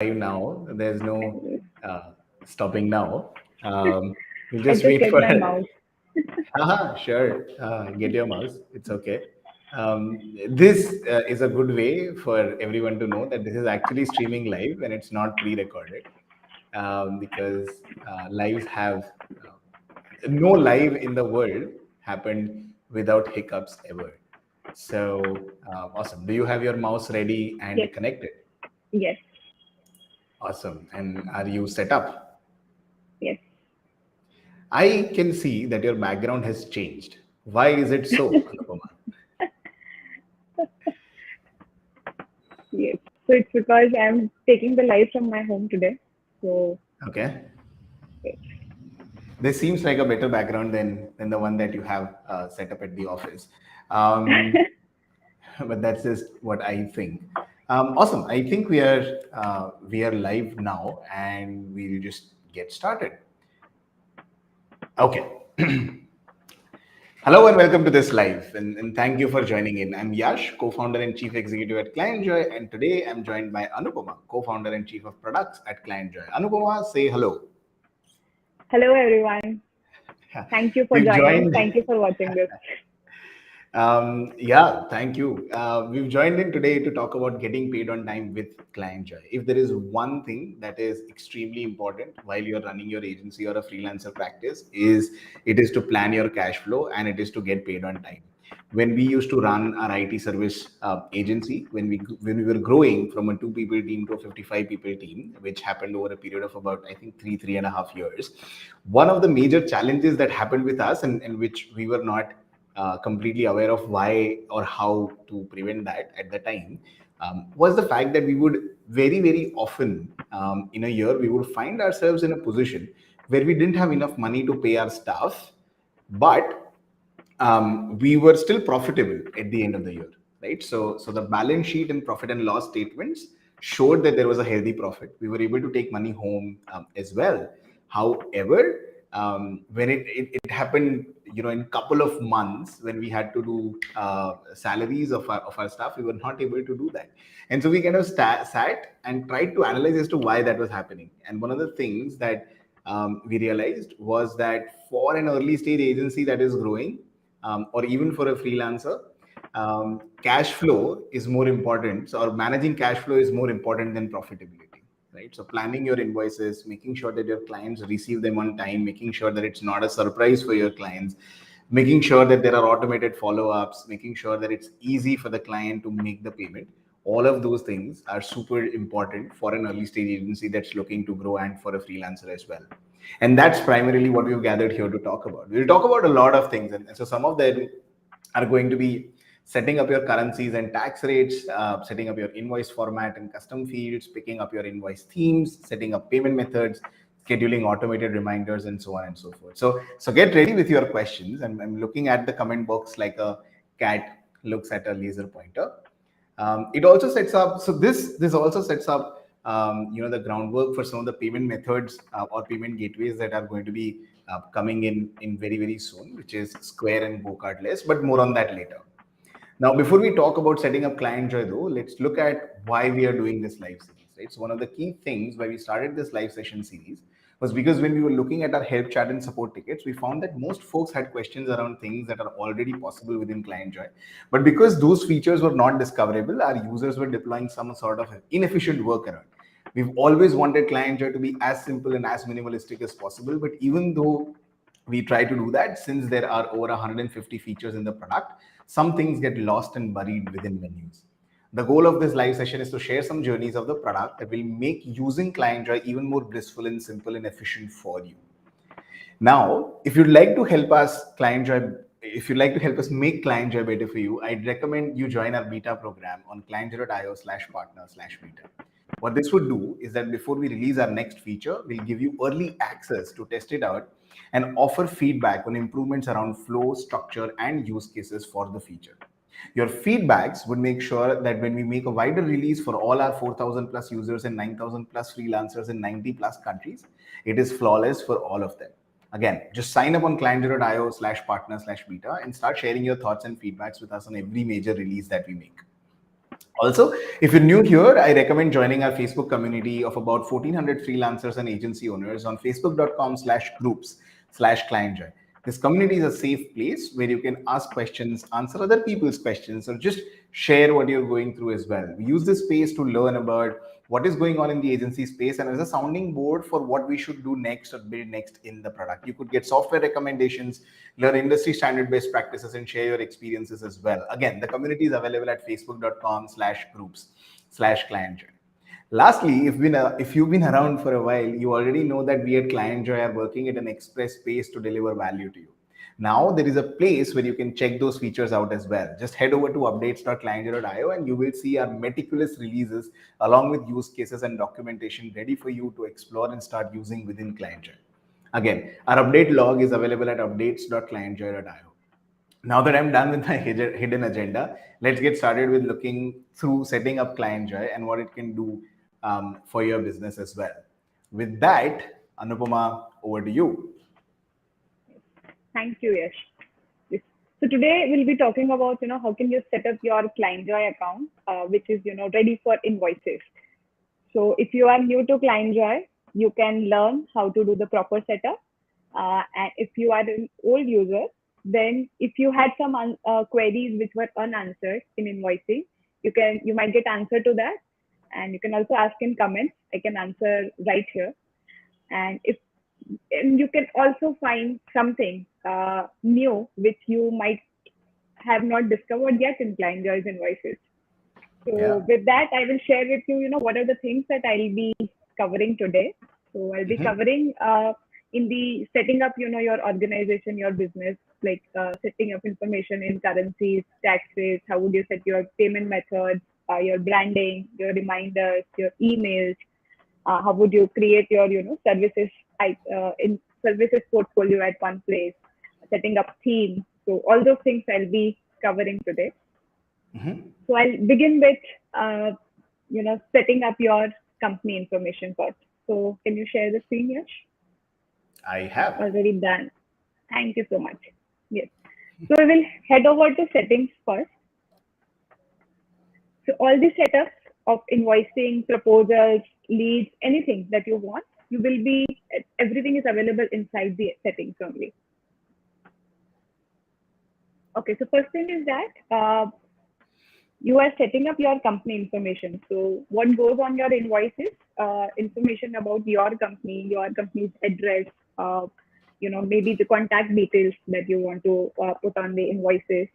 live now. There's no stopping now. Um, we'll I just just wait get for my mouse. sure. Get your mouse. It's okay. This is a good way for everyone to know that this is actually streaming live and it's not pre-recorded because lives have no live in the world happened without hiccups ever. So awesome. Do you have your mouse ready and Yes, connected? yes, Awesome. And are you set up? yes. I can see that your background has changed. Why is it so, Anupama? Yes. So it's because I'm taking the live from my home today. So Okay. yes. This seems like a better background than the one that you have set up at the office. Um, but that's just what I think. Awesome. I think we are live now, and we'll just get started. Okay. Hello and welcome to this live, and thank you for joining in. I'm Yash, co-founder and chief executive at Clientjoy, and today I'm joined by Anupama, co-founder and chief of products at Clientjoy. Anupama, say hello. Hello, everyone. Thank you for We've joining. joined. Thank you for watching this. Yeah, thank you. We've joined in today to talk about getting paid on time with Clientjoy. If there is one thing that is extremely important while you're running your agency or a freelancer practice, is it is to plan your cash flow and it is to get paid on time. When we used to run our IT service agency, when we were growing from a 2 people team to a 55 people team, which happened over a period of about I think 3.5 years, one of the major challenges that happened with us and which we were not completely aware of why or how to prevent that at the time was the fact that we would very often in a year we would find ourselves in a position where we didn't have enough money to pay our staff, but we were still profitable at the end of the year, right? So the balance sheet and profit and loss statements showed that there was a healthy profit. We were able to take money home as well. However, when it happened, in a couple of months when we had to do salaries of our staff, we were not able to do that. And so we kind of sat and tried to analyze as to why that was happening. And one of the things that we realized was that for an early stage agency that is growing, or even for a freelancer, cash flow is more important. So, or managing cash flow is more important than profitability, right? So, planning your invoices, making sure that your clients receive them on time, making sure that it's not a surprise for your clients, making sure that there are automated follow-ups, making sure that it's easy for the client to make the payment. All of those things are super important for an early stage agency that's looking to grow and for a freelancer as well. And that's primarily what we've gathered here to talk about. We'll talk about a lot of things. And so some of them are going to be setting up your currencies and tax rates, setting up your invoice format and custom fields, picking up your invoice themes, setting up payment methods, scheduling automated reminders, and so on and so forth. So get ready with your questions. I'm looking at the comment box like a cat looks at a laser pointer. It also sets up. So this also sets up the groundwork for some of the payment methods or payment gateways that are going to be coming in very soon, which is Square and GoCardless. But more on that later. Now, before we talk about setting up Clientjoy, though, let's look at why we are doing this live series, right? So one of the key things why we started this live session series was because when we were looking at our help chat and support tickets, we found that most folks had questions around things that are already possible within Clientjoy. But because those features were not discoverable, our users were deploying some sort of inefficient workaround. We've always wanted Clientjoy to be as simple and as minimalistic as possible, but even though we try to do that, since there are over 150 features in the product, some things get lost and buried within menus. The goal of this live session is to share some journeys of the product that will make using Clientjoy even more blissful and simple and efficient for you. Now, if you'd like to help us make Clientjoy better for you, I'd recommend you join our beta program on clientjoy.io/partner/beta. What this would do is that before we release our next feature, we'll give you early access to test it out and offer feedback on improvements around flow, structure, and use cases for the feature. Your feedbacks would make sure that when we make a wider release for all our 4,000 plus users and 9,000 plus freelancers in 90 plus countries, it is flawless for all of them. Again, just sign up on clientjoy.io/partner/beta and start sharing your thoughts and feedbacks with us on every major release that we make. Also, if you're new here, I recommend joining our Facebook community of about 1,400 freelancers and agency owners on facebook.com/groups/clientjoy. This community is a safe place where you can ask questions, answer other people's questions, or just share what you're going through as well. We use this space to learn about what is going on in the agency space and as a sounding board for what we should do next or build next in the product. You could get software recommendations, learn industry standard best practices, and share your experiences as well. Again, the community is available at facebook.com/groups/clientjoy. Lastly, if you've been around for a while, you already know that we at Clientjoy are working at an express pace to deliver value to you. Now there is a place where you can check those features out as well. Just head over to updates.clientjoy.io and you will see our meticulous releases along with use cases and documentation ready for you to explore and start using within Clientjoy. Again, our update log is available at updates.clientjoy.io. Now that I'm done with my hidden agenda, let's get started with looking through setting up Clientjoy and what it can do for your business as well. With that, Anupama, over to you. Thank you, Yash. Yes. So today we'll be talking about, how can you set up your Clientjoy account, which is, ready for invoices. So if you are new to Clientjoy, you can learn how to do the proper setup. And if you are an old user, then if you had some queries which were unanswered in invoicing, you might get answer to that, and you can also ask in comments. I can answer right here, and if and you can also find something new which you might have not discovered yet in Clientjoy's invoices. Yeah. So with that, I will share with you, what are the things that I'll be covering today. So I'll be Mm-hmm. covering in the setting up, your organization, your business, like setting up information in currencies, tax rates, how would you set your payment methods, your branding, your reminders, your emails, how would you create your, services in services portfolio at one place, setting up themes. So all those things I'll be covering today. Mm-hmm. So I'll begin with, setting up your company information first. So can you share the screen, Yash? I have. Already done. Thank you so much. Yes. So we will head over to settings first. So all the setups of invoicing, proposals, leads, anything that you want, you will be, everything is available inside the settings only. Okay, so first thing is that you are setting up your company information. So what goes on your invoices, information about your company's address, maybe the contact details that you want to put on the invoices.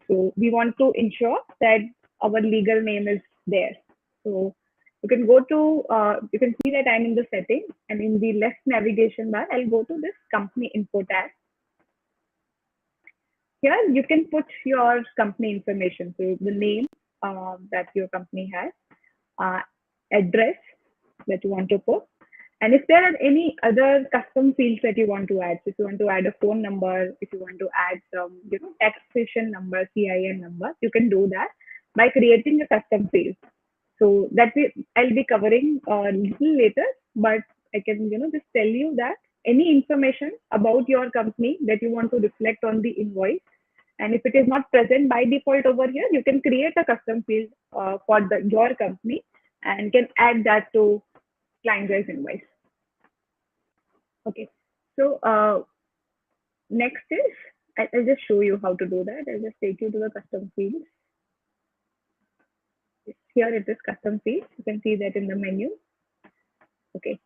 So we want to ensure that our legal name is there. So you can go to, you can see that I'm in the settings, and in the left navigation bar, I'll go to this company info tab. Here you can put your company information. So the name that your company has, uh, address that you want to put, and if there are any other custom fields that you want to add, so if you want to add a phone number, if you want to add some, taxation number, CIN number, you can do that by creating a custom field. So that I'll be covering a little later, but I can, just tell you that any information about your company that you want to reflect on the invoice, and if it is not present by default over here, you can create a custom field for your company and can add that to Clientjoy's invoice. Okay. So next is, I'll just show you how to do that. I'll just take you to the custom fields. Here it is custom fields. You can see that in the menu. Okay.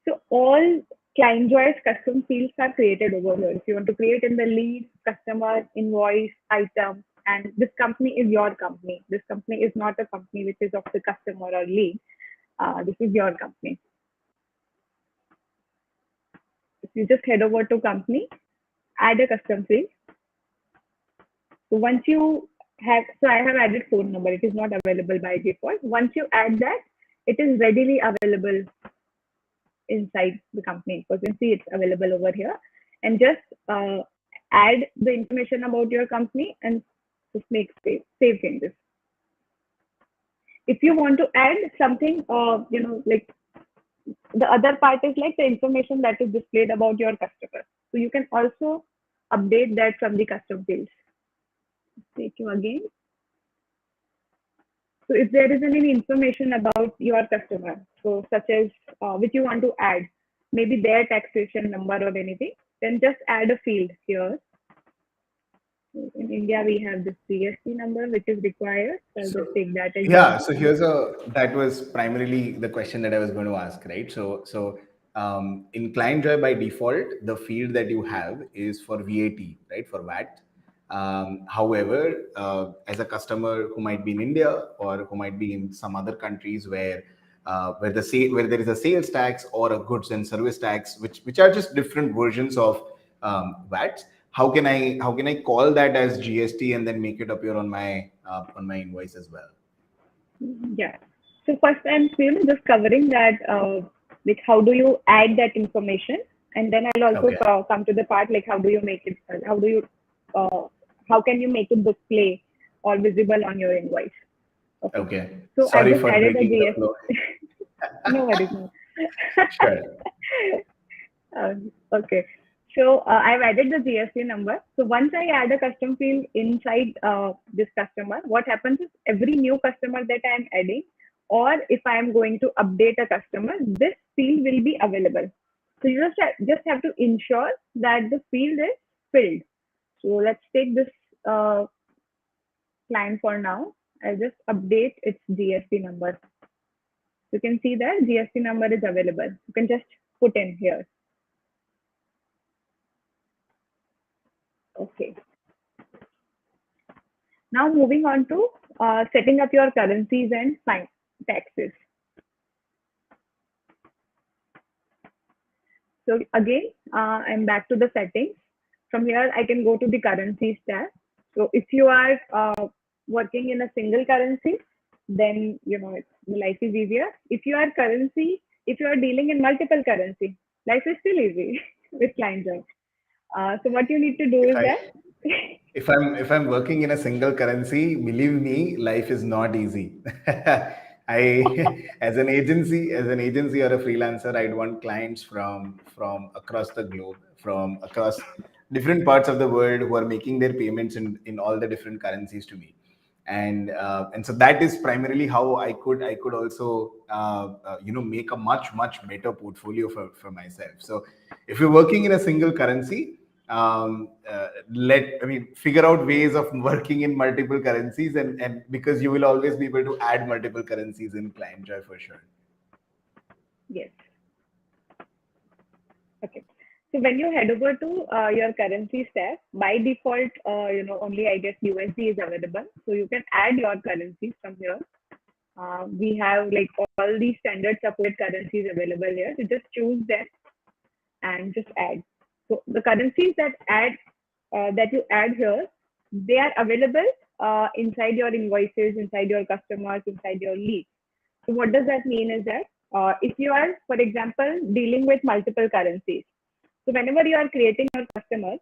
So all Clientjoy's custom fields are created over here. If you want to create in the lead, customer, invoice, item, and this company is your company. This company is not a company which is of the customer or lead. This is your company. If you just head over to company, add a custom field. So once you have, so I have added phone number. It is not available by default. Once you add that, it is readily available inside the company. So you can see it's available over here, and just add the information about your company and just make save changes. If you want to add something, like the other part is like the information that is displayed about your customer. So you can also update that from the custom fields. Take you again. So if there is any information about your customer, so such as which you want to add, maybe their taxation number or anything, then just add a field here. In India, we have this GST number which is required. So I'll just So take that yeah, example. so that was primarily the question that I was going to ask, right? So in ClientJoy by default, the field that you have is for VAT, right? For VAT. However, as a customer who might be in India or who might be in some other countries where there is a sales tax or a goods and service tax, which are just different versions of VAT. How can I call that as GST and then make it appear on my invoice as well? Yeah. So first I'm just covering that, like how do you add that information, and then I'll also Okay. come to the part like how do you make it, uh, how can you make it display or visible on your invoice. Okay. Okay. So I've Sorry just for added a breaking the flow. GST. No worries, no. Sure. Okay. So I've added the GST number. So once I add a custom field inside this customer, what happens is every new customer that I'm adding, or if I'm going to update a customer, this field will be available. So you just have to ensure that the field is filled. So let's take this uh, client for now. I'll just update its GST number. You can see that GST number is available. You can just put in here. Okay. Now moving on to setting up your currencies and taxes. So again, I'm back to the settings. From here, I can go to the currencies tab. So if you are working in a single currency, then the life is easier. If you are dealing in multiple currency, life is still easy with Clientjoy. So what you need to do If is I that if I'm working in a single currency, believe me, life is not easy. As an agency or a freelancer, I'd want clients from across the globe, from across different parts of the world who are making their payments in all the different currencies to me. And so that is primarily how I could also make a much better portfolio for myself. So if you're working in a single currency, figure out ways of working in multiple currencies, and because you will always be able to add multiple currencies in Clientjoy for sure. yes. Okay. So when you head over to your currency tab, by default, only I guess USD is available. So you can add your currencies from here. We have like all these standard supported currencies available here. So just choose them and just add. So the currencies that you add here, they are available inside your invoices, inside your customers, inside your leads. So what does that mean is that if you are, for example, dealing with multiple currencies, so whenever you are creating your customer,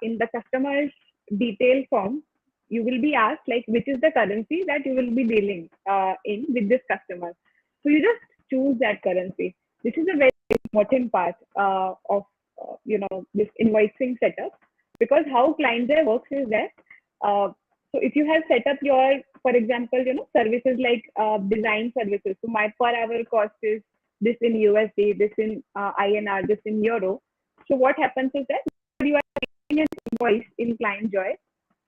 in the customer's detail form, you will be asked like which is the currency that you will be dealing in with this customer. So you just choose that currency. This is a very important part of this invoicing setup, because how Clientjoy works is that so if you have set up your, for example, services like design services. So my per hour cost is this in USD, this in INR, this in Euro. So what happens is that you are creating an invoice in Clientjoy,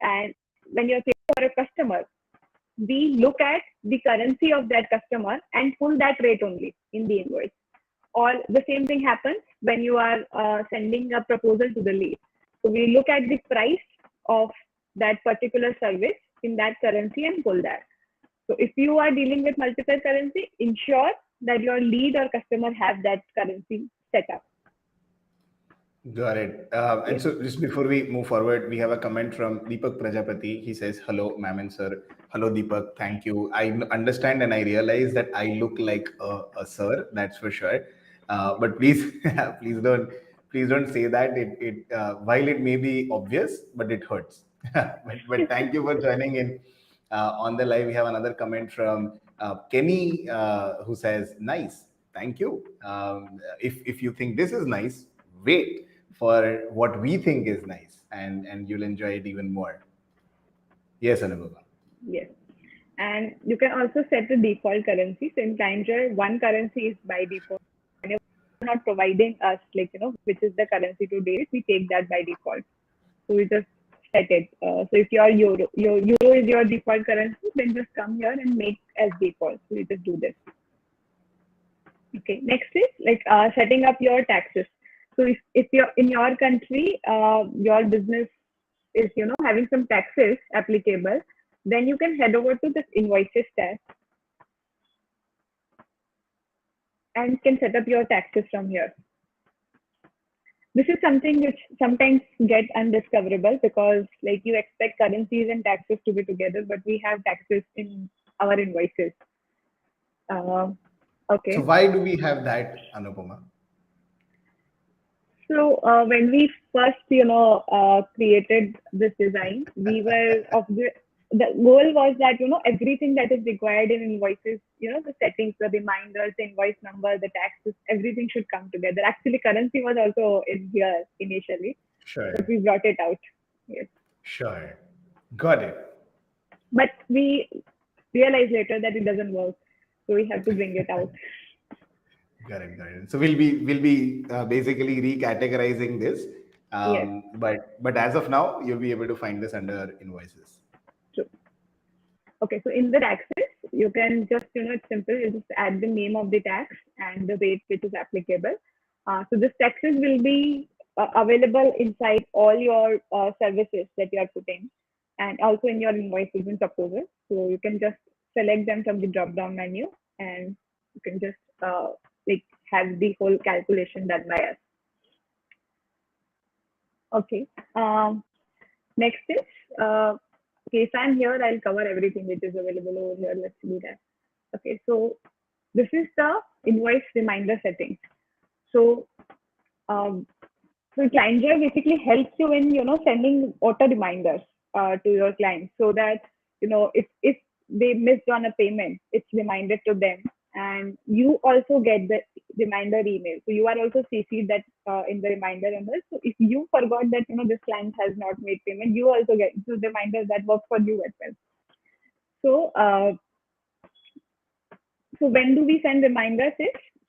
and when you're creating for a customer, we look at the currency of that customer and pull that rate only in the invoice. Or the same thing happens when you are sending a proposal to the lead. So we look at the price of that particular service in that currency and pull that. So if you are dealing with multiple currency, ensure that your lead or customer have that currency set up. Got it. And Yes. so just before we move forward, we have a comment from Deepak Prajapati. He says, "Hello, ma'am and sir." Hello, Deepak. Thank you. I understand and I realize that I look like a sir. That's for sure. But please, please don't, please don't say that. While it may be obvious, but it hurts. But thank you for joining in on the live. We have another comment from Kenny, who says, "Nice. Thank you. If you think this is nice, wait for what we think is nice, and you'll enjoy it even more." Yes, Anupama. Yes. And you can also set the default currency. So in Clientjoy, one currency is by default. And if you're not providing us, like, which is the currency to deal with, we take that by default. So we just set it. So if your euro is your default currency, then just come here and make as default. So we just do this. Okay. Next is like setting up your taxes. So if you're in your country, your business is having some taxes applicable, then you can head over to this invoices tab and can set up your taxes from here. This is something which sometimes get undiscoverable because like you expect currencies and taxes to be together, but we have taxes in our invoices. Uh, So okay. why do we have that, Anupama? So when we first, created this design, we were of the goal was that everything that is required in invoices, the settings, the reminders, the invoice number, the taxes, everything should come together. Actually, currency was also in here initially, but Sure, we brought it out. Yes, sure. Got it. but we realized later that it doesn't work, so we have to bring it out. Got it, got it. So we'll be basically recategorizing this, Yes, but as of now, you'll be able to find this under invoices. true. Okay, so in the taxes, you can just, it's simple. You just add the name of the tax and the rate which is applicable. So this taxes will be available inside all your services that you are putting and also in your invoices and proposals. So you can just select them from the drop down menu and you can just like have the whole calculation done by us. Okay. Next is, okay, if I'm here, I'll cover everything which is available over here. Let's do that. Okay, so this is the invoice reminder settings. So, um, so Clientjoy basically helps you in sending auto reminders to your clients so that if they missed on a payment, it's reminded to them, and you also get the reminder email. So you are also CC'd that in the reminder email. So if you forgot that this client has not made payment, you also get the reminder that works for you as well. So so when do we send reminders?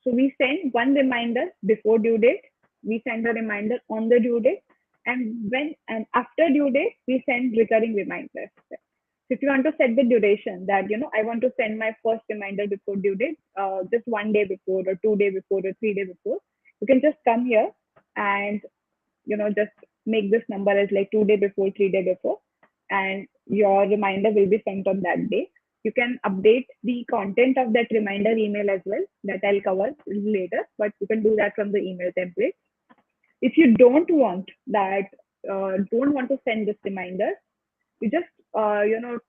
So we send one reminder before due date, we send a reminder on the due date, and after due date, we send recurring reminders. So if you want to set the duration that I want to send my first reminder before due date, just 1 day before or 2 day before or 3 day before, you can just come here and just make this number as like 2 day before, 3 day before, and your reminder will be sent on that day. You can update the content of that reminder email as well, that I'll cover later, but you can do that from the email template. If you don't want that, don't want to send this reminder, you just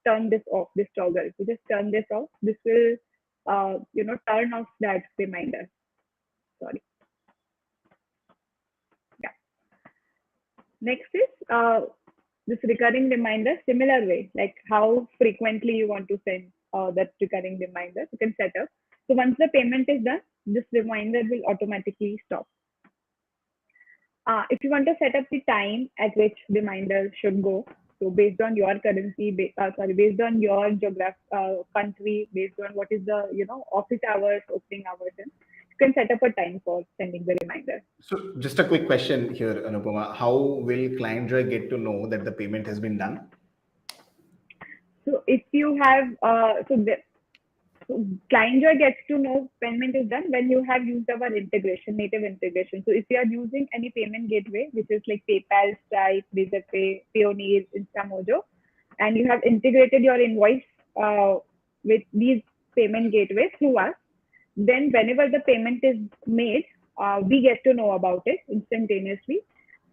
turn this off, this toggle. You just turn this off. This will turn off that reminder. Sorry. Yeah. Next is this recurring reminder, similar way, like how frequently you want to send that recurring reminder. You can set up. So once the payment is done, this reminder will automatically stop. If you want to set up the time at which reminder should go, so based on your currency, based on your country, based on what is the office hours, opening hours, and you can set up a time for sending the reminder. So just a quick question here, Anupama. How will Clientjoy get to know that the payment has been done? So if you have, so Clientjoy gets to know payment is done when you have used our integration, native integration. So if you are using any payment gateway, which is like PayPal, Stripe, VisaPay, Payoneer, Instamojo, and you have integrated your invoice with these payment gateways through us, then whenever the payment is made, we get to know about it instantaneously.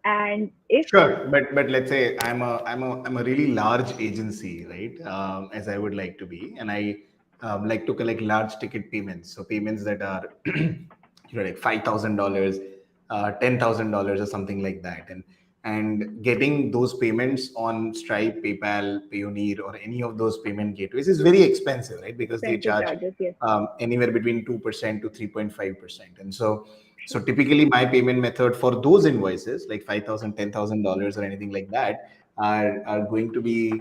And if Sure, but let's say I'm a really large agency, right? As I would like to be, and I like to collect large ticket payments. So payments that are like $5,000, $10,000, or something like that, and getting those payments on Stripe, PayPal, Payoneer, or any of those payment gateways is very expensive, right? Because they expensive charge charges, yes, anywhere between 2% to 3.5%, and so typically my payment method for those invoices, like 5,000, $10,000, or anything like that, are going to be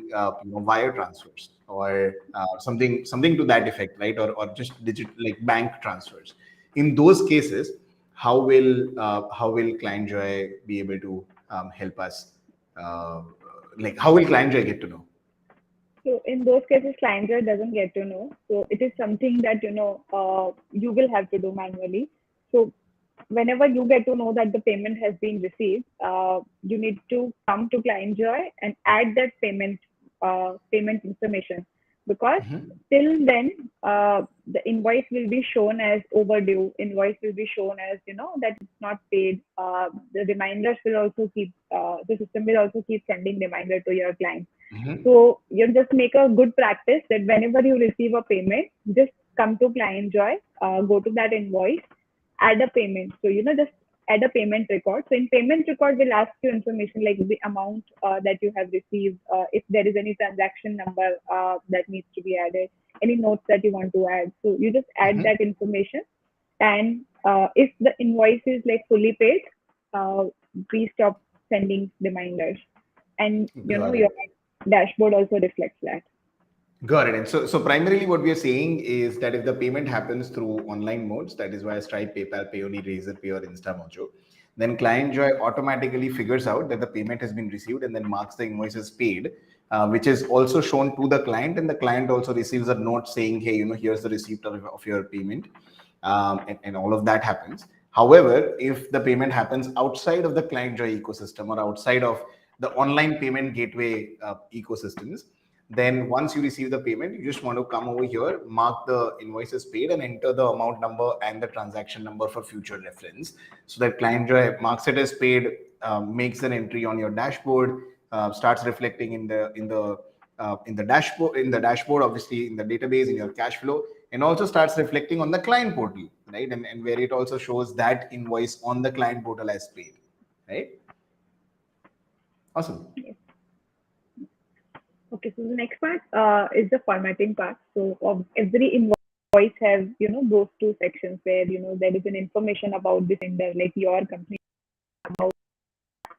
wire transfers. or something to that effect, right? Or just digit like bank transfers. In those cases, how will ClientJoy be able to help us? Uh, like how will ClientJoy get to know? So in those cases, client doesn't get to know. So it is something that you will have to do manually. So whenever you get to know that the payment has been received, you need to come to ClientJoy and add that payment information, because Mhm. till then the invoice will be shown as overdue. Invoice will be shown as that it's not paid. The reminders will also keep the system will also keep sending reminder to your client. Mhm. So you just make a good practice that whenever you receive a payment, just come to ClientJoy, go to that invoice, add a payment. So just add a payment record. So in payment record, we'll ask you information like the amount that you have received, if there is any transaction number that needs to be added, any notes that you want to add. So you just add Mhm. that information, and if the invoice is like fully paid, uh, we stop sending reminders, and Got your it. dashboard also reflects that. Got it. And so primarily what we are saying is that if the payment happens through online modes, that is via Stripe, PayPal, Payoneer, Razorpay, or InstaMojo, then ClientJoy automatically figures out that the payment has been received and then marks the invoice as paid, which is also shown to the client, and the client also receives a note saying, hey, here's the receipt of your payment, and all of that happens. However, if the payment happens outside of the ClientJoy ecosystem or outside of the online payment gateway ecosystems, then once you receive the payment, you just want to come over here, mark the invoices paid, and enter the amount number and the transaction number for future reference, so that ClientJoy marks it as paid, makes an entry on your dashboard, starts reflecting in the dashboard, obviously in the database, in your cash flow, and also starts reflecting on the client portal, right? And where it also shows that invoice on the client portal as paid, right? Awesome. Yes. Okay, so the next part is the formatting part. So of every invoice has those two sections where there is an information about the sender, like your company,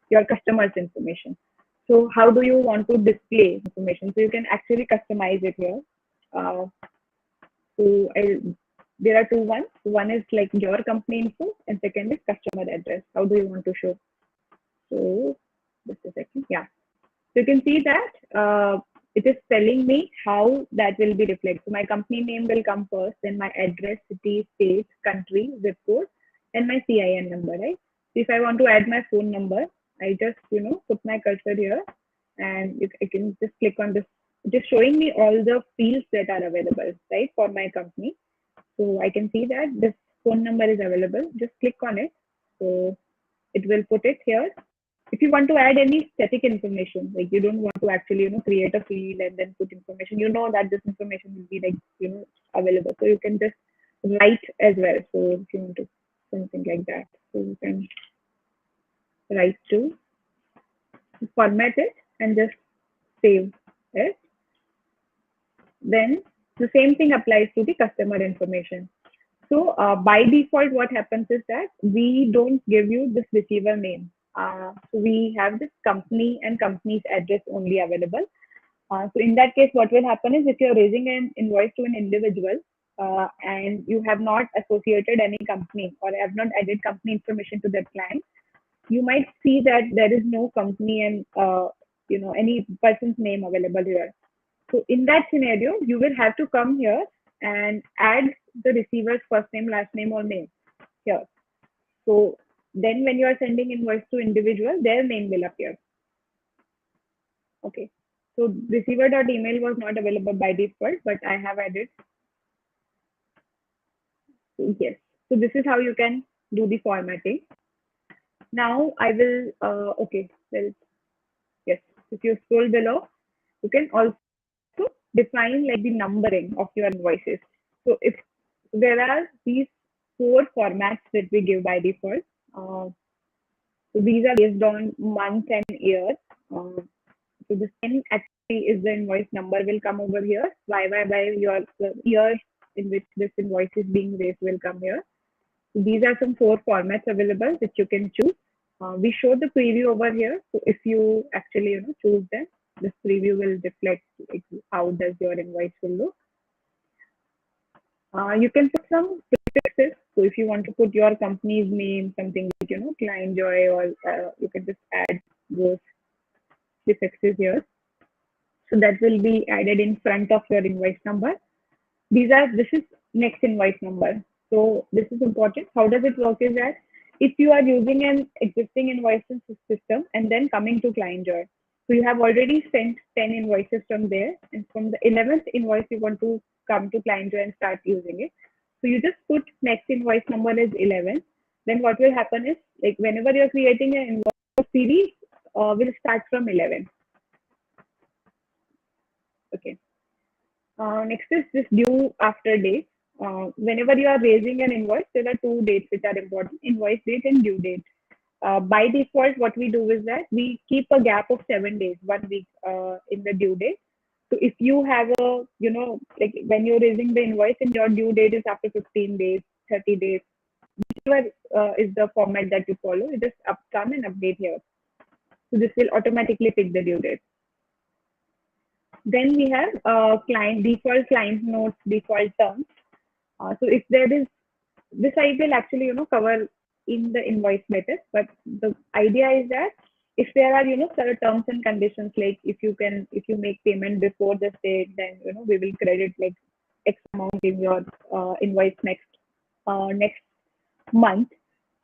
your customers information. So how do you want to display information? So you can actually customize it here. Uh, so there are two ones. One is like your company info, and second is customer address. How do you want to show? So just a second. Yeah. So you can see that it is telling me how that will be reflected. So my company name will come first, then my address, city, state, country, zip code, and my CIN number, right? So if I want to add my phone number, I just put my cursor here, and I can just click on this. Just showing me all the fields that are available, right, for my company. So I can see that this phone number is available. Just click on it. So it will put it here. If you want to add any static information, like you don't want to actually create a field and then put information, that this information will be like available, so you can just write as well. So if you want to something like that, so you can write to format it and just save it. Then the same thing applies to the customer information. So by default, what happens is that we don't give you this receiver name. So we have this company and company's address only available. So in that case, what will happen is if you're raising an invoice to an individual and you have not associated any company or have not added company information to that client, you might see that there is no company and any person's name available here. So in that scenario, you will have to come here and add the receiver's first name, last name, or name here. So then when you are sending invoice to individual, their name will appear. Okay. So receiver.email was not available by default, but I have added. So yes. So this is how you can do the formatting. Now I will, okay, well, yes. If you scroll below, you can also define like the numbering of your invoices. So if there are these four formats that we give by default, so these are based on month and year. So the same actually is the invoice number will come over here. By your the year in which this invoice is being raised will come here. So these are some four formats available which you can choose. We show the preview over here. So if you actually choose them. this preview will reflect like, how does your invoice will look. You can put some prefixes. So if you want to put your company's name, something like Clientjoy, or you can just add those prefixes here. So that will be added in front of your invoice number. This is next invoice number. So this is important. How does it work is that if you are using an existing invoicing system and then coming to Clientjoy, so you have already sent 10 invoices from there, and from the 11th invoice you want to come to Clientjoy and start using it. So you just put next invoice number as 11. Then what will happen is, like, whenever you're creating an invoice series, will start from 11. Okay. Next is this due after date. Whenever you are raising an invoice, there are two dates which are important: invoice date and due date. By default, what we do is that we keep a gap of 7 days, 1 week in the due date. So if you have like when you're raising the invoice and your due date is after 15 days, 30 days, whichever is the format that you follow, you just come and update here. So this will automatically pick the due date. Then we have default client notes, default terms. So if there is, this I will actually cover in the invoice letter, but the idea is that if there are certain terms and conditions, like if you make payment before the date, then we will credit like X amount in your invoice next month.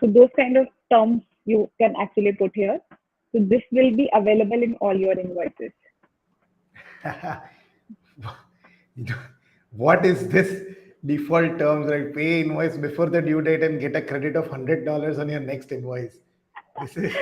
So those kind of terms you can actually put here. So this will be available in all your invoices. What is this default terms, like pay invoice before the due date and get a credit of $100 on your next invoice? This is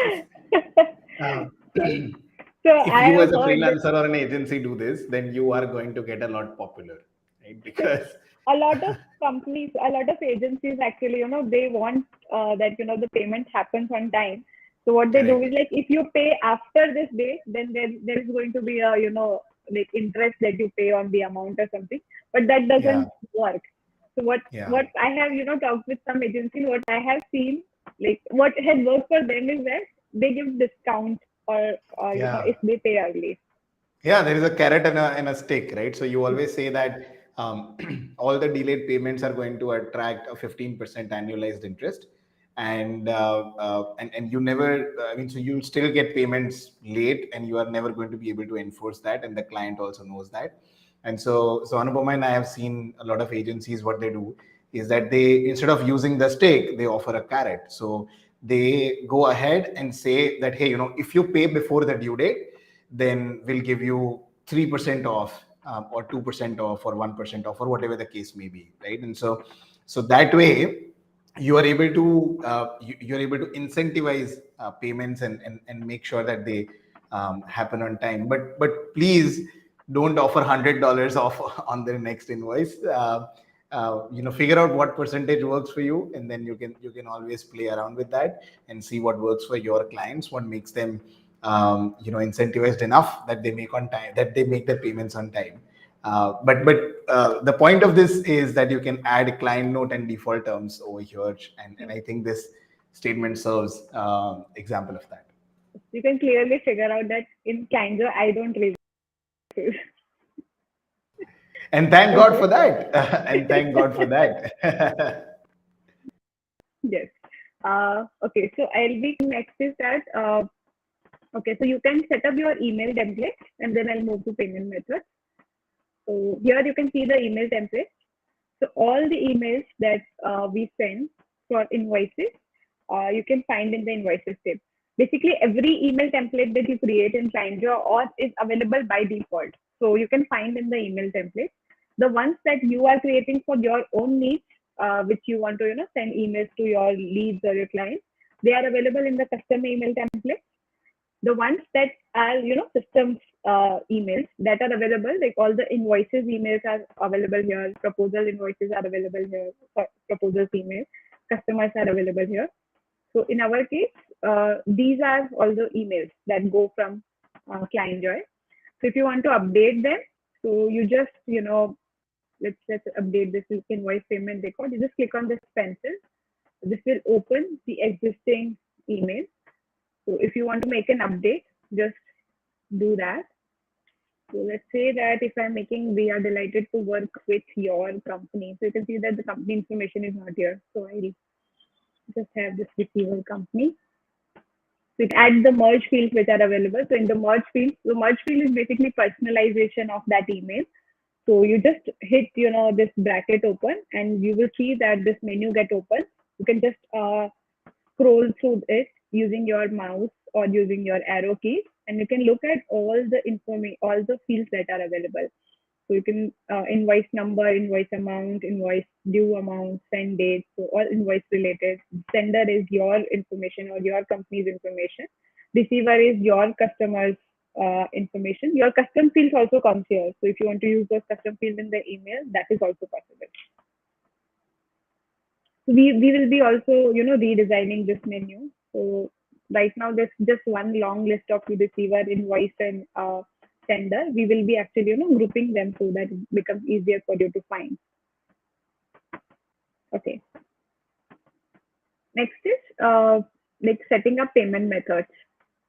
um, So if I you have as a heard that freelancer or an agency do this, then you are going to get a lot popular, right? Because a lot of companies, a lot of agencies actually, they want that the payment happens on time. So what they do correct. is, like, if you pay after this date, then there is going to be a like interest that you pay on the amount or something. But that Yeah, doesn't work. So yeah, what I have talked with some agencies, what I have seen, like what has worked for them is that they give discount, or yeah. if they pay early. Yeah, there is a carrot and a stick, right? So you always say that all the delayed payments are going to attract a 15% annualized interest, and you never, I mean, so you'll still get payments late, and you are never going to be able to enforce that, and the client also knows that. And so Anupama and I have seen a lot of agencies. What they do is that they, instead of using the stick, they offer a carrot. So they go ahead and say that, hey, if you pay before the due date, then we'll give you 3% off, or 2% off, or 1% off, or whatever the case may be, right? And so that way you are able to you're able to incentivize payments, and make sure that they happen on time. But please don't offer $100 off on their next invoice. Figure out what percentage works for you, and then you can always play around with that and see what works for your clients, what makes them incentivized enough that they make on time, that they make their payments on time. But the point of this is that you can add client note and default terms over here, and I think this statement serves example of that. You can clearly figure out that in Canva, I don't raise. And thank God Okay. for that. And thank God for that. Yes. Okay. So I'll be next is that okay. So you can set up your email template, and then I'll move to payment method. So here you can see the email template. So all the emails that we send for invoices, you can find in the invoices tab. Basically, every email template that you create in Clientjoy or is available by default. So you can find in the email template. The ones that you are creating for your own needs, which you want to send emails to your leads or your clients, they are available in the custom email template. The ones that are systems emails that are available, like all the invoices emails are available here, proposal invoices are available here, proposals email, customers are available here. So in our case, these are all the emails that go from Clientjoy. So if you want to update them, so you just let's update this invoice payment record. You just click on this pencil. This will open the existing email. So if you want to make an update, just do that. So let's say that if I'm making, we are delighted to work with your company. So you can see that the company information is not here. So I just have this receiver company. So it adds the merge fields which are available. So in the merge field, the merge field is basically personalization of that email. So you just hit, this bracket open and you will see that this menu get open. You can just scroll through it using your mouse or using your arrow keys, and you can look at all the information, all the fields that are available. So you can invoice number, invoice amount, invoice due amount, send date, so all invoice related. Sender is your information or your company's information. Receiver is your customer's information. Your custom fields also comes here. So if you want to use those custom fields in the email, that is also possible. So we will be also, redesigning this menu. So right now there's just one long list of the receiver, invoice, and sender. We will be actually, grouping them so that it becomes easier for you to find. Okay. Next is like setting up payment methods.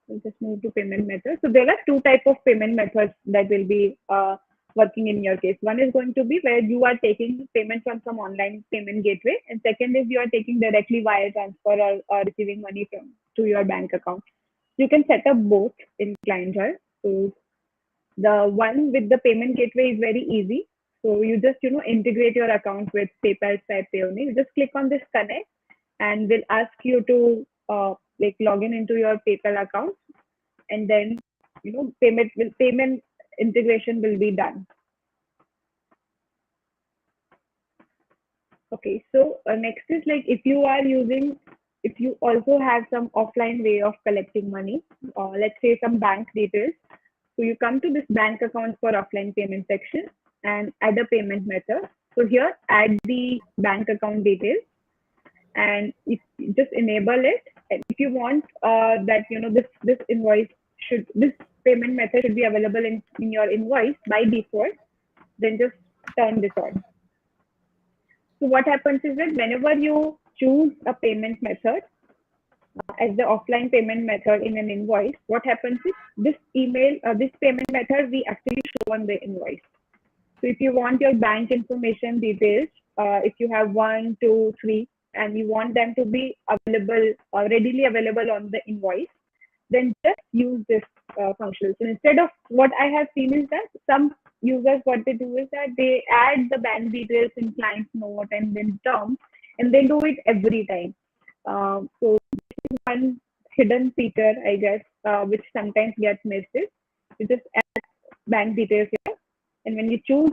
We'll just move to payment methods. So there are two types of payment methods that will be working in your case. One is going to be where you are taking payment from some online payment gateway, and second is you are taking directly wire transfer or receiving money from to your bank account. You can set up both in Clientjoy. So the one with the payment gateway is very easy. So you just integrate your account with PayPal, Stripe, Payoneer. You just click on this connect, and will ask you to like log in into your PayPal account, and then payment integration will be done. Okay, so next is like if you also have some offline way of collecting money, let's say some bank details. So you come to this bank account for offline payment section and add a payment method. So here add the bank account details, and if you just enable it, and if you want that this payment method should be available in your invoice by default, then just turn this on. So what happens is that whenever you choose a payment method as the offline payment method in an invoice, what happens is this payment method we actually show on the invoice. So if you want your bank information details, if you have 1, 2, 3, and you want them to be available readily available on the invoice, then just use this function. So instead of what I have seen is that some users, what they do is that they add the bank details in client note and then terms, and they do it every time. So this is one hidden feature, I guess, which sometimes gets missed is you just add bank details here, and when you choose,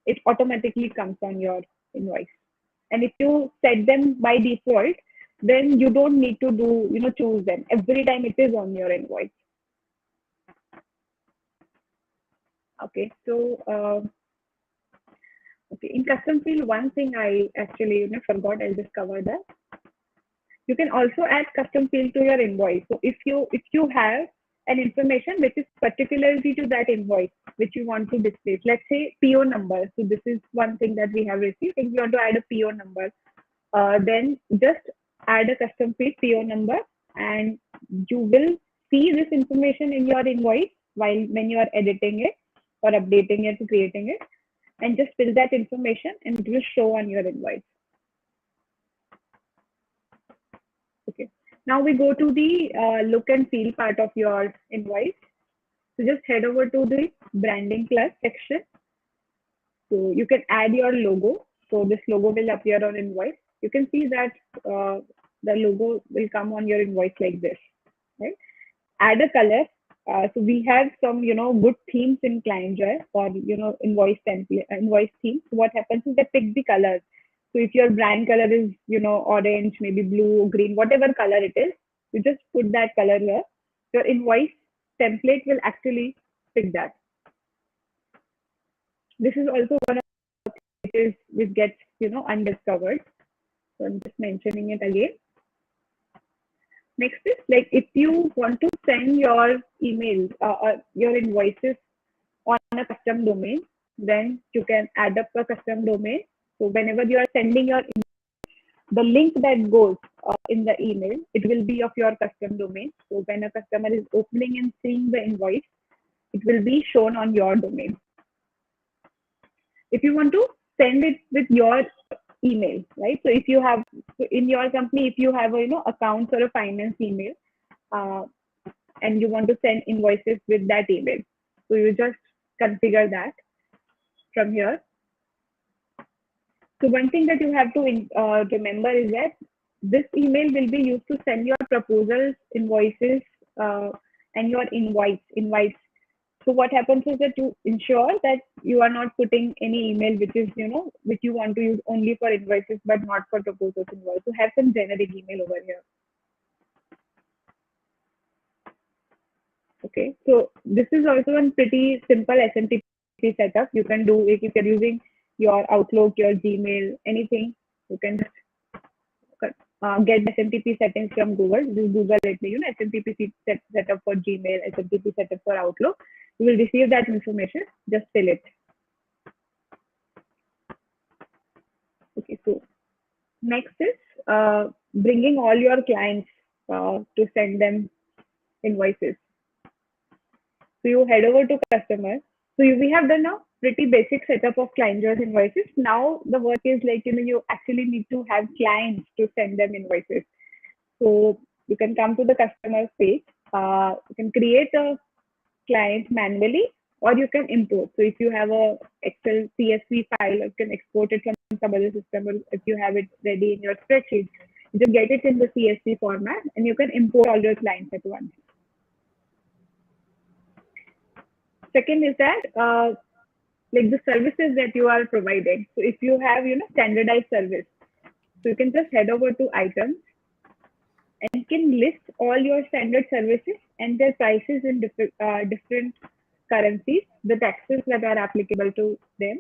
it automatically comes on your invoice. And if you set them by default, then you don't need to choose them. Every time it is on your invoice. Okay, so okay, in custom field, one thing I actually forgot, I'll just cover that. You can also add custom field to your invoice. So if you have an information which is particularly to that invoice which you want to display, let's say PO number. So this is one thing that we have received. If you want to add a PO number, then just add a custom field PO number, and you will see this information in your invoice when you are editing it or updating it, creating it, and just fill that information and it will show on your invoice. Okay. Now we go to the look and feel part of your invoice. So just head over to the branding plus section. So you can add your logo. So this logo will appear on invoice. You can see that the logo will come on your invoice like this, right? Add a color. So we have some, good themes in Clientjoy for, invoice template, invoice theme. So what happens is they pick the colors. So if your brand color is, orange, maybe blue, green, whatever color it is, you just put that color here. Your invoice template will actually pick that. This is also one of the places which gets, undiscovered. So I'm just mentioning it again. Next is like if you want to send your emails or your invoices on a custom domain, then you can add up a custom domain. So whenever you are sending the link that goes in the email, it will be of your custom domain. So when a customer is opening and seeing the invoice, it will be shown on your domain. If you want to send it with your email, right? So if you have in your company, if you have a accounts or a finance email, uh, and you want to send invoices with that email, so you just configure that from here. So one thing that you have to remember is that this email will be used to send your proposals, invoices, and your invites. So what happens is that you ensure that you are not putting any email which is, which you want to use only for invoices but not for proposals invoice. So have some generic email over here. Okay, so this is also a pretty simple SMTP setup. You can do it if you're using your Outlook, your Gmail, anything. You can get SMTP settings from Google. Just Google it, SMTP setup for Gmail, SMTP setup for Outlook. You will receive that information. Just fill it. Okay, so next is bringing all your clients to send them invoices. So you head over to customer. So we have done a pretty basic setup of Clientjoy invoices. Now the work is like, you actually need to have clients to send them invoices. So you can come to the customer page. You can create a client manually, or you can import. So if you have a Excel CSV file, you can export it from some other system, or if you have it ready in your spreadsheet, you just get it in the CSV format, and you can import all your clients at once. Second is that like the services that you are providing. So if you have standardized service, so you can just head over to items and can list all your standard services and their prices in different currencies, the taxes that are applicable to them,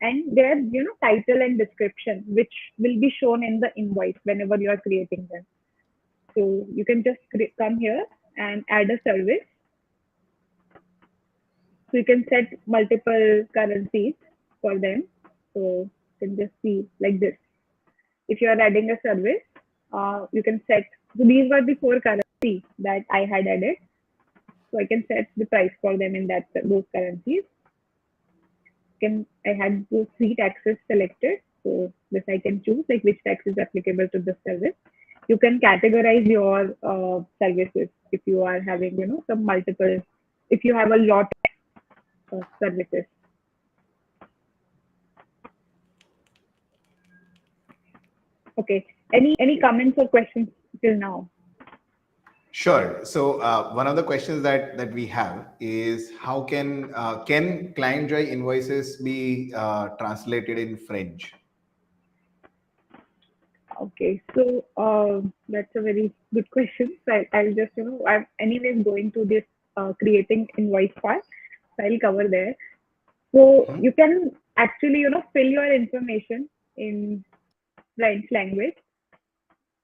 and their title and description, which will be shown in the invoice whenever you are creating them. So you can just come here and add a service. So you can set multiple currencies for them. So you can just see like this. If you are adding a service, you can set. So these were the 4 currencies that I had added. So I can set the price for them in those currencies. I had those 3 taxes selected. So this I can choose like which tax is applicable to the service. You can categorize your services if you are having some multiple. If you have a lot of services. Okay. Any comments or questions till now? Sure. So one of the questions that we have is how can Clientjoy invoices be translated in French? Okay, so that's a very good question. So I'll just I'm anyways going to this creating invoice part. So I'll cover there. So Mhm. you can actually fill your information in French language.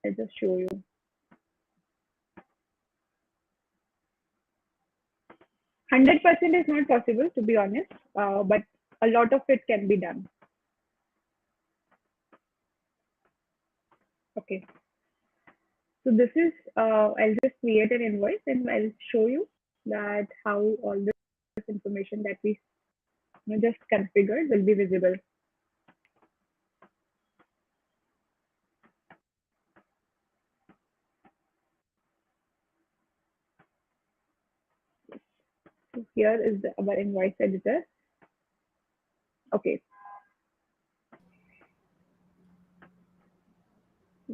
I'll just show you. 100% is not possible to be honest, but a lot of it can be done. Okay, so this is I'll just create an invoice and I'll show you that how all this information that we just configured will be visible. So here is our invoice editor. Okay,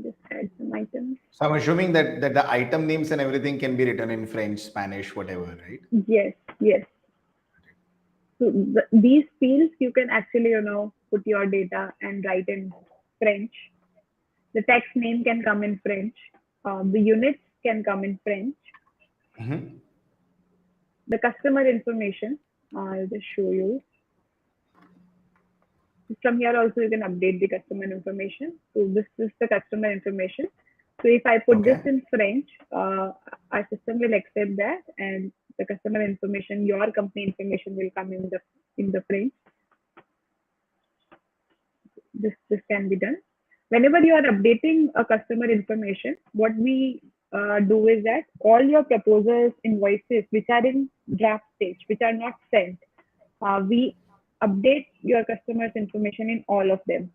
just add some items. So I'm assuming that the item names and everything can be written in French, Spanish, whatever, right? Yes, yes. So these fields you can actually put your data and write in French. The text name can come in French. The units can come in French. Mm-hmm. The customer information, I'll just show you. From here also you can update the customer information. So this is the customer information. So if I put this Okay. in French, our system will accept that, and the customer information, your company information will come in the French. This can be done. Whenever you are updating a customer information, what we do is that all your proposals, invoices, which are in draft stage, which are not sent, we update your customers' information in all of them.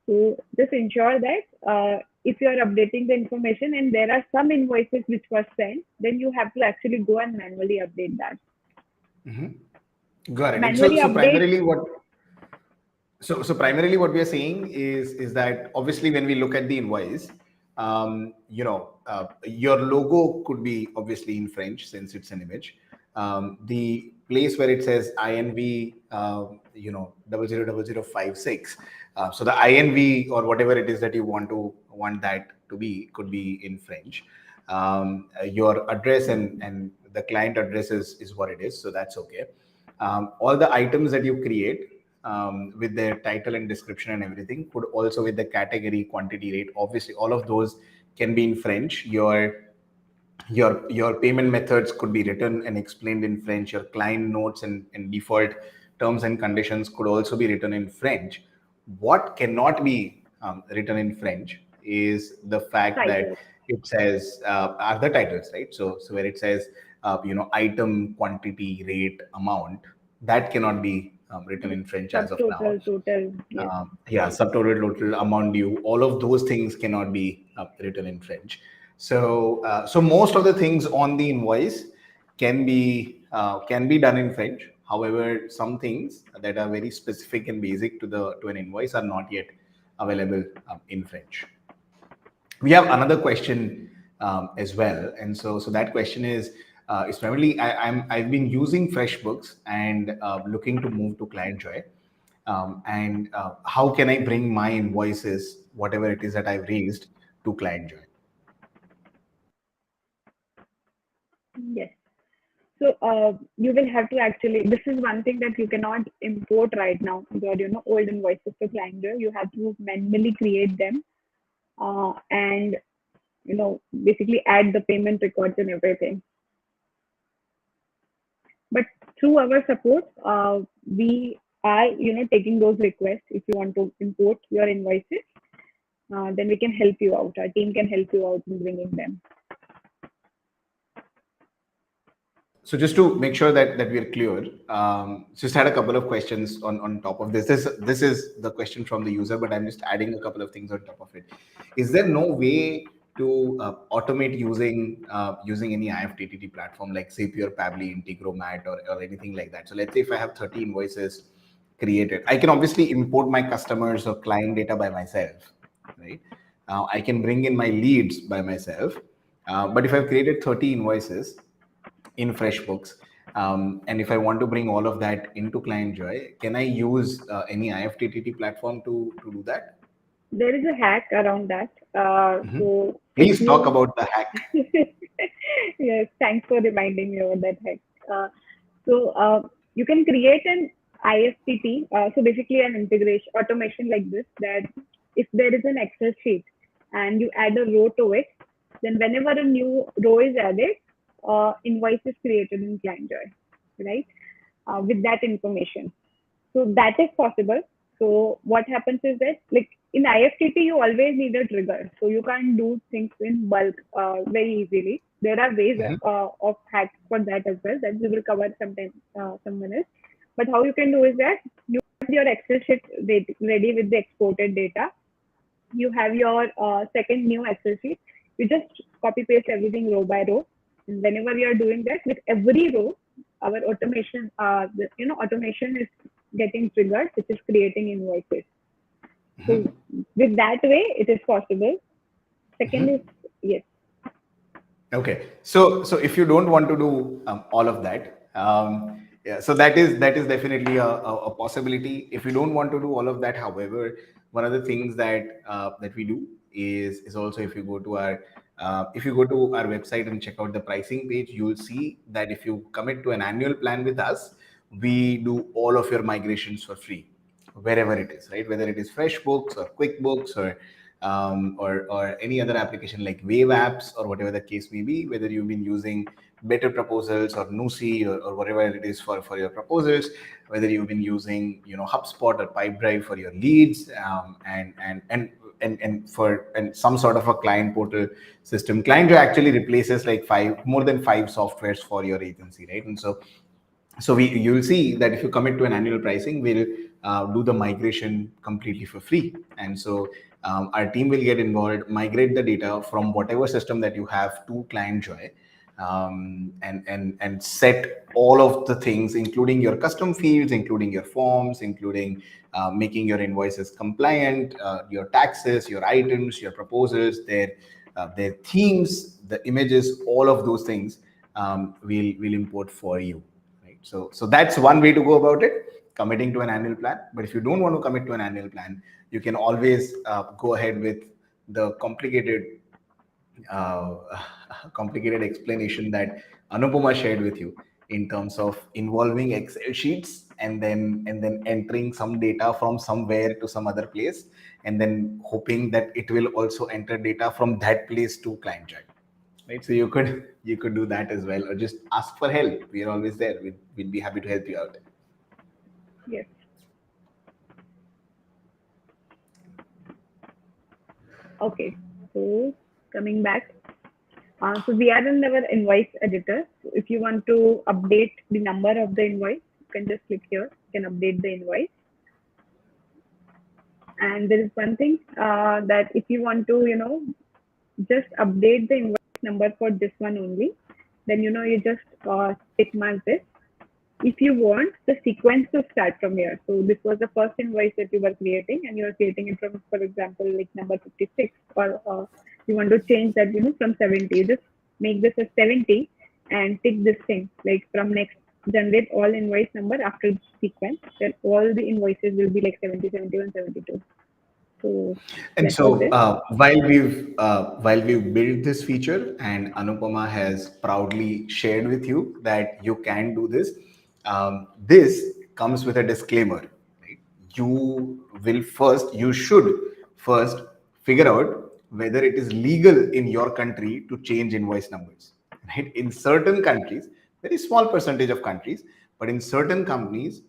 So just ensure that if you are updating the information and there are some invoices which were sent, then you have to actually go and manually update that. Got it. And so, Manually so update. primarily what so primarily what we are saying is that obviously when we look at the invoice, your logo could be obviously in French since it's an image. The place where it says INV, 000056. So the INV or whatever it is that you want that to be could be in French. Your address and the client address is what it is, so that's okay. All the items that you create with their title and description and everything could also with the category, quantity, rate, obviously all of those can be in French. Your payment methods could be written and explained in French. Your client notes and default terms and conditions could also be written in French. What cannot be written in French is the fact that Title. it says are the titles, right? So where it says item, quantity, rate, amount, that cannot be written Yes. in French as of now. Subtotal, total. Yes. Yeah, subtotal, total, amount due, all of those things cannot be written in French. So most of the things on the invoice can be done in French. However, some things that are very specific and basic to an invoice are not yet available in French. We have another question as well, and so that question is primarily I've been using FreshBooks and looking to move to Clientjoy, and how can I bring my invoices, whatever it is that I've raised, to Clientjoy? Yes. So you will have to actually. This is one thing that you cannot import right now. Your old invoices to Clientjoy. You have to manually create them and basically add the payment records and everything. But through our support, we are taking those requests. If you want to import your invoices, then we can help you out. Our team can help you out in bringing them. So just to make sure that we're clear, just had a couple of questions on top of this. This is the question from the user, but I'm just adding a couple of things on top of it. Is there no way to automate using any IFTTT platform like Zapier, Pabbly, Integromat, or anything like that? So let's say if I have 30 invoices created, I can obviously import my customers or client data by myself, right? I can bring in my leads by myself. But if I've created 30 invoices in FreshBooks, and if I want to bring all of that into Clientjoy, can I use any IFTTT platform to do that? There is a hack around that. Mhm. So if Please talk you about the hack. yes, thanks for reminding me about that hack. So you can create an IFTT. So basically an integration automation like this, that if there is an Excel sheet and you add a row to it, then whenever a new row is added, invoice is created in Clientjoy, right? With that information. So that is possible. So what happens is that, like in IFTT, you always need a trigger. So you can't do things in bulk very easily. There are ways Mhm. of hacks for that as well that we will cover sometime, some minutes. But how you can do is that you have your Excel sheet ready with the exported data. You have your second new Excel sheet. You just copy paste everything row by row. And whenever you are doing that, with every row, our automation, automation is getting triggered, which is creating invoices. So Mhm. with that way, it is possible. Second is Mhm. yes, Okay, so if you don't want to do all of that, yeah, so that is definitely a possibility. If you don't want to do all of that, however, one of the things that we do is also if you go to our website and check out the pricing page, you'll see that if you commit to an annual plan with us, we do all of your migrations for free wherever it is, right? Whether it is FreshBooks or QuickBooks or any other application like Wave Apps or whatever the case may be, whether you've been using Better Proposals or Nusi or whatever it is for your proposals, whether you've been using HubSpot or Pipedrive for your leads, and and some sort of a client portal system. Clientjoy actually replaces like more than five softwares for your agency, right? And so you'll see that if you commit to an annual pricing, we'll do the migration completely for free. And so our team will get involved, migrate the data from whatever system that you have to Clientjoy, and set all of the things, including your custom fields, including your forms, including making your invoices compliant, your taxes, your items, your proposals, their themes, the images, all of those things we'll import for you. Right? So that's one way to go about it, committing to an annual plan. But if you don't want to commit to an annual plan, you can always go ahead with the uh, complicated explanation that Anupama shared with you in terms of involving Excel sheets and then entering some data from somewhere to some other place, and then hoping that it will also enter data from that place to Clientjoy. Right, so you could do that as well, or just ask for help. We are always there. We'd be happy to help you out. Yes. Okay. So coming back, so we are in our invoice editor. So if you want to update the number of the invoice, you can just click here. You can update the invoice. And there is one thing that if you want to, just update the invoice number for this one only, then you just tick mark this. If you want the sequence to start from here, so this was the first invoice that you were creating, and you are creating it from, for example, like number 56, or you want to change that, from 70. You just make this as 70 and tick this thing, like from next, generate all invoice number after the sequence, then all the invoices will be like 70, 71, 72. So And that was so it. while we've built this feature, and Anupama has proudly shared with you that you can do this, this comes with a disclaimer. Right? You should first figure out whether it is legal in your country to change invoice numbers. Right? In certain countries, very small percentage of countries, but in certain countries,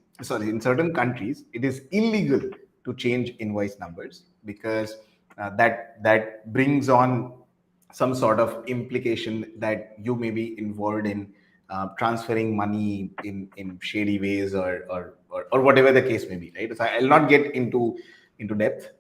it is illegal to change invoice numbers, because that brings on some sort of implication that you may be involved in transferring money in shady ways, or whatever the case may be, right? So I'll not get into depth.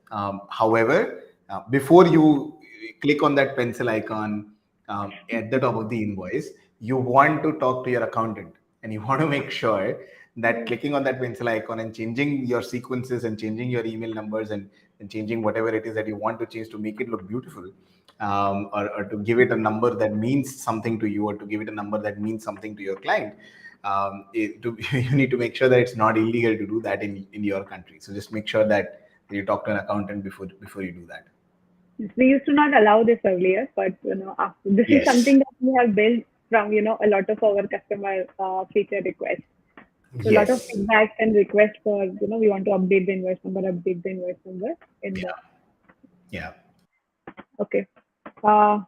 However, before you click on that pencil icon at the top of the invoice, you want to talk to your accountant, and you want to make sure that Yes. clicking on that pencil icon and changing your sequences and changing your email numbers, and changing whatever it is that you want to change to make it look beautiful, or to give it a number that means something to you, or to give it a number that means something to your client, you need to make sure that it's not illegal to do that in your country. So just make sure that you talk to an accountant before you do that. We used to not allow this earlier, but after, this is Yes. something that we have built from a lot of our customer feature requests. So a lot of Yes. feedback and requests for we want to update the invoice number in the. Yeah. Yeah. Okay.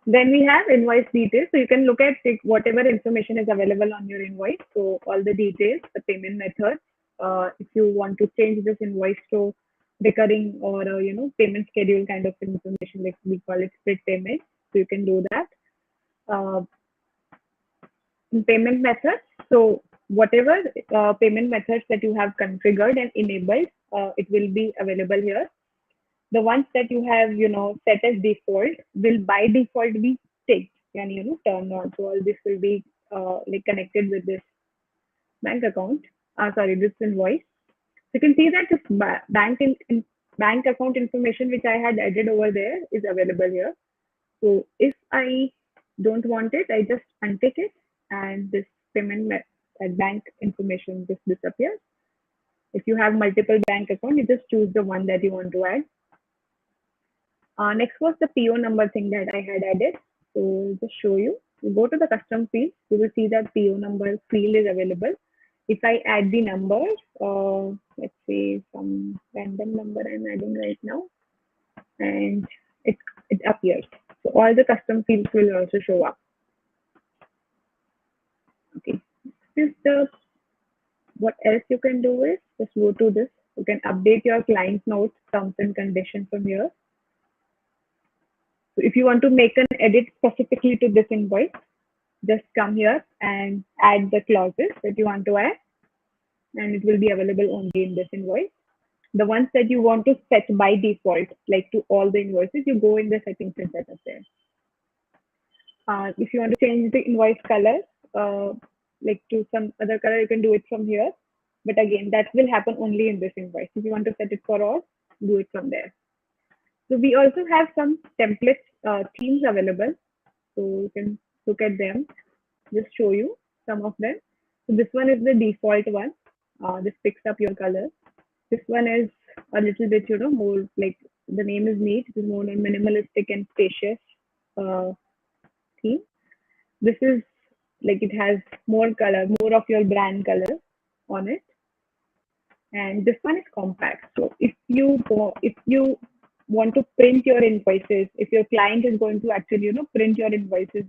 Then we have invoice details. So you can look at like, whatever information is available on your invoice. So all the details, the payment method. If you want to change this invoice to recurring or payment schedule kind of information, like we call it split payment. So you can do that. Uh, Payment methods. So whatever payment methods that you have configured and enabled, it will be available here. The ones that you have set as default will by default be ticked and turned on. So all this will be like connected with this bank account, this invoice. So you can see that this bank account information which I had added over there is available here. So if I don't want it, I just untick it, and this bank information just disappears. If you have multiple bank accounts, you just choose the one that you want to add. Next was the PO number thing that I had added. So just show you. You go to the custom field, you will see that PO number field is available. If I add the numbers, let's say some random number I'm adding right now, and it, it appears. So all the custom fields will also show up. Okay. This is the what else you can do is just go to this. You can update your client notes, terms and conditions from here. So if you want to make an edit specifically to this invoice, just come here and add the clauses that you want to add, and it will be available only in this invoice. The ones that you want to set by default, like to all the invoices, you go in the settings and set up there. If you want to change the invoice color, uh, like to some other color, you can do it from here. But again, that will happen only in this invoice. If you want to set it for all, do it from there. So we also have some template themes available. So you can look at them. Just show you some of them. So this one is the default one. This picks up your color. This one is a little bit, more like the name is neat. It is more minimalistic and spacious uh, theme. This is like it has more color, more of your brand color on it. And this one is compact. So if you want to print your invoices, if your client is going to actually print your invoices,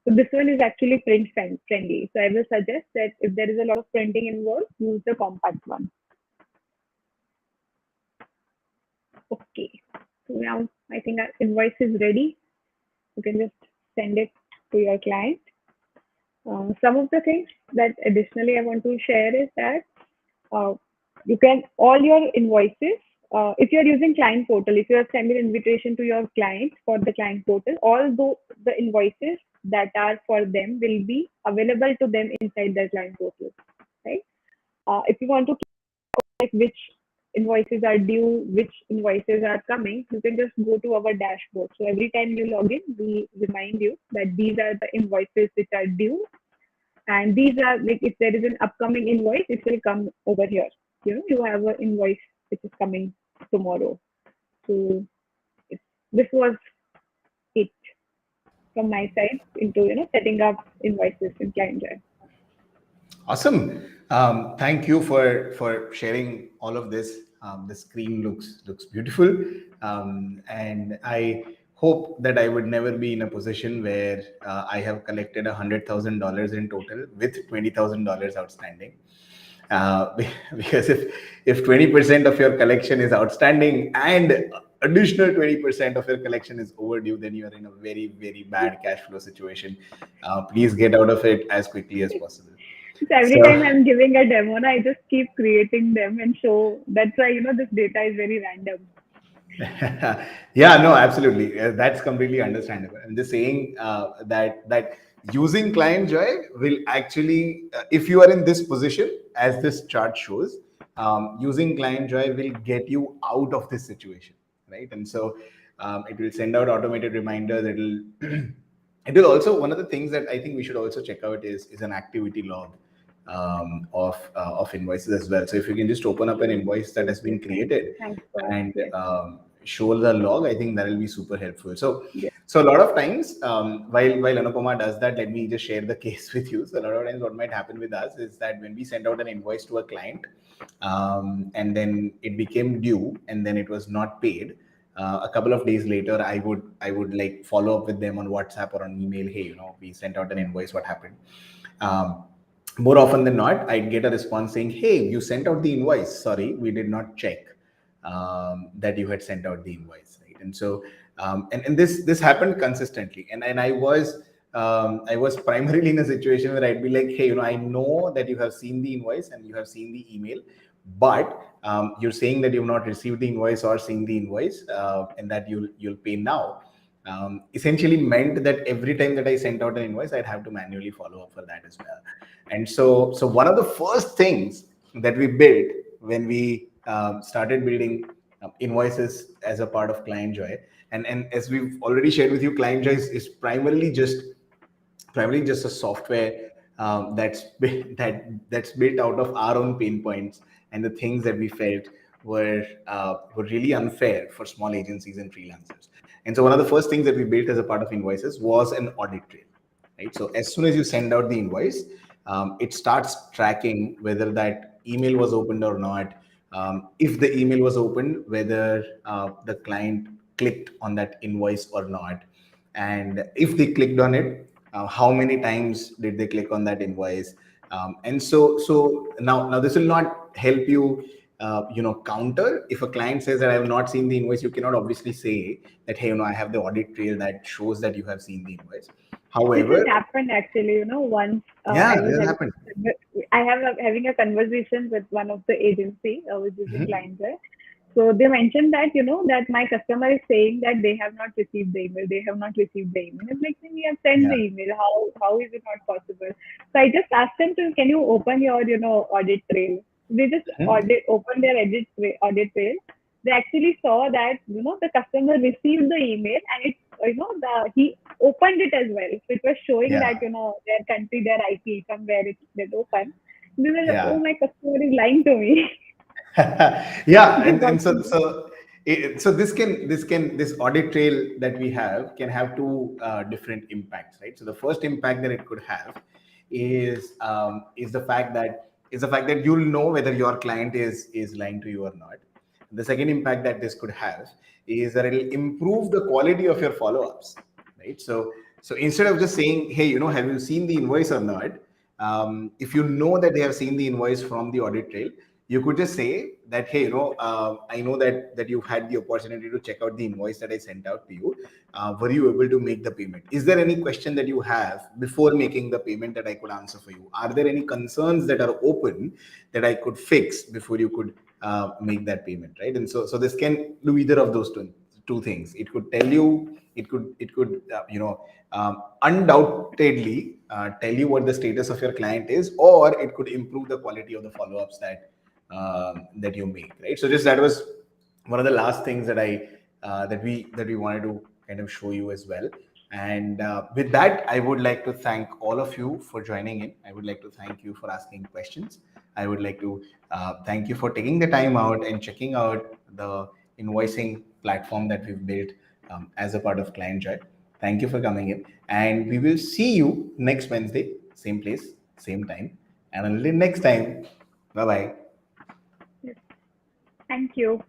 so this one is actually print friendly. So I will suggest that if there is a lot of printing involved, use the compact one. Okay. So now I think our invoice is ready. You can just send it to your client. Some of the things that additionally I want to share is that uh, you can all your invoices. If you are using client portal, if you have sent an invitation to your client for the client portal, all the invoices that are for them will be available to them inside their client portal, right? If you want to like which invoices are due, which invoices are coming, you can just go to our dashboard. So every time you log in, we remind you that these are the invoices which are due, and these are like if there is an upcoming invoice, it will come over here. You have an invoice which is coming tomorrow. So this was it from my side into setting up invoices in Clientjoy. Awesome. Thank you for sharing all of this. The screen looks beautiful, and I hope that I would never be in a position where I have collected $100,000 in total with $20,000 outstanding. Uh, because if 20% of your collection is outstanding and additional 20% of your collection is overdue, then you are in a very bad cash flow situation. Please get out of it as quickly as possible. So every So time I'm giving a demo, I just keep creating them and show. That's why this data is very random. yeah, no, absolutely. That's completely understandable. I'm just saying that using Clientjoy will actually, if you are in this position, as this chart shows, using Clientjoy will get you out of this situation, right? And so it will send out automated reminders. It will also, one of the things that I think we should also check out is an activity log of invoices as well. So if you can just open up an invoice that has been Yes. created Thanks for and yes, show the log, I think that will be super helpful. yes, So a lot of times, while Anupama does that, let me just share the case with you. So a lot of times, what might happen with us is that when we send out an invoice to a client, and then it became due, and then it was not paid. A couple of days later, I would like follow up with them on WhatsApp or on email. Hey, we sent out an invoice. What happened? Um, More often than not, I'd get a response saying, "Hey, you sent out the invoice. Sorry, we did not check that you had sent out the invoice." Right, and so and this happened consistently, and I was primarily in a situation where I'd be like, "Hey, I know that you have seen the invoice and you have seen the email, but you're saying that you've not received the invoice or seen the invoice, and that you'll pay now." Essentially meant that every time that I sent out an invoice, I'd have to manually follow up for that as well. And so one of the first things that we built when we started building invoices as a part of Clientjoy, and as we've already shared with you, Clientjoy is primarily just a software that's built out of our own pain points and the things that we felt were really unfair for small agencies and freelancers. And so one of the first things that we built as a part of invoices was an audit trail, right? So as soon as you send out the invoice, it starts tracking whether that email was opened or not. If the email was opened, whether the client clicked on that invoice or not, and if they clicked on it, how many times did they click on that invoice? And so now this will not help you counter. If a client says that I have not seen the invoice, you cannot obviously say that, hey, I have the audit trail that shows that you have seen the invoice. This has However, happened actually, once yeah, I was this having, happened. having a conversation with one of the agency, which is a Mhm. client there. So they mentioned that, that my customer is saying that they have not received the email. They have not received the email. It's like, we have sent the Yeah. email. How is it not possible? So I just asked them to, can you open your, audit trail? They just Mhm. open their audit trail. They actually saw that, the customer received the email and it, he opened it as well. So it was showing Yeah. that, their country, their IP, somewhere it open. They were like, oh, Yeah. my customer is lying to me. Yeah, They got and to so know. this audit trail that we have can have two different impacts, right? So the first impact that it could have is the fact that you'll know whether your client is lying to you or not. The second impact that this could have is that it'll improve the quality of your follow-ups, right? So instead of just saying, hey, have you seen the invoice or not? If you know that they have seen the invoice from the audit trail, you could just say that, hey, I know that you've had the opportunity to check out the invoice that I sent out to you. Were you able to make the payment? Is there any question that you have before making the payment that I could answer for you? Are there any concerns that are open that I could fix before you could make that payment, right? And so this can do either of those two things. It could tell you, it could undoubtedly tell you what the status of your client is, or it could improve the quality of the follow-ups that you make, right? So just that was one of the last things that we wanted to kind of show you as well. And with that, I would like to thank all of you for joining in. I would like to thank you for asking questions. I would like to thank you for taking the time out and checking out the invoicing platform that we've built as a part of Clientjoy. Thank you for coming in. And we will see you next Wednesday, same place, same time. And until next time, bye bye. Yes. Thank you.